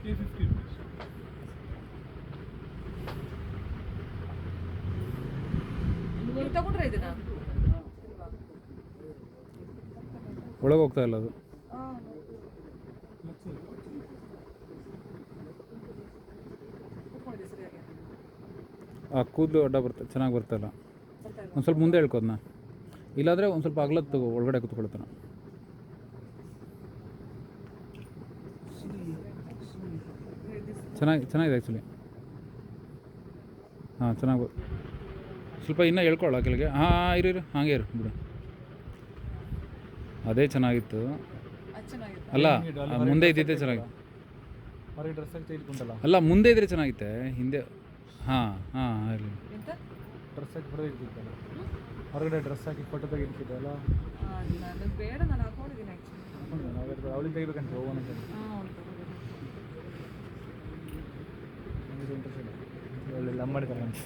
350 rupees. ನೀವು ತಗೊಂಡ್ರೆ ಇದನ್ನ ಒಳಗೆ ಹೋಗ್ತಾ ಇಲ್ಲ ಅದು. ಕೂತ್ಕೊಂಡಿದ್ದೆ ಸರಿಯಾಗಿ ಆ ಕೂದಲು ಅಡ್ಡ ಚೆನ್ನಾಗಿ ಬರ್ತಾಯಿಲ್ಲ. ಒಂದು ಸ್ವಲ್ಪ ಮುಂದೆ ಹೇಳ್ಕೋದನ್ನ, ಇಲ್ಲಾಂದರೆ ಒಂದು ಸ್ವಲ್ಪ ಅಗಲತ್ತು ತಗೋ, ಒಳಗಡೆ ಕೂತ್ಕೊಳ್ತಾನೆ. ಚೆನ್ನಾಗಿದೆ ಆ್ಯಕ್ಚುಲಿ. ಹಾಂ ಚೆನ್ನಾಗಿ ಸ್ವಲ್ಪ ಇನ್ನೂ ಹೇಳ್ಕೊಳ್ಳ ಕೆಳಗೆ. ಹಾಂ ಇರು ಹಾಗೆ ಇರು ಬಿಡು. ಅದೇ ಚೆನ್ನಾಗಿತ್ತು. ಅಲ್ಲ ಮುಂದೆ ಇದ್ದಿದ್ದೆ ಚೆನ್ನಾಗಿತ್ತು. ಹೊರಗೆ ಡ್ರೆಸ್ ಹಾಕಿ ತೆಗೆದುಕೊಂಡಲ್ಲ. ಅಲ್ಲ ಮುಂದೆ ಇದ್ರೆ ಚೆನ್ನಾಗಿತ್ತೆ, ಹಿಂದೆ. ಹಾಂ ಹಾಂ ಇರಲಿ. ಡ್ರೆಸ್ ಹಾಕಿ ಹೊರಗೆ ಇರ್ತಿತ್ತಲ್ಲ, ಹೊರಗಡೆ ಡ್ರೆಸ್ ಹಾಕಿ ಫೋಟೋ ತೆಗಿತಿದ್ದಲ್ಲ. ನನಗೆ ಬೇಡ, ನಾನು ಹಾಕೊಂಡಿದ್ದೀನಿ ಆ್ಯಕ್ಚುಲಿ. ಅವಳಿಗೆ ತೆಗಿಬೇಕಂತ ಹೋಗೋಣ ಅಂತ. ಒಳ್ಳೆ ಲಂಬಾಡಿ ತಗೊಂಡು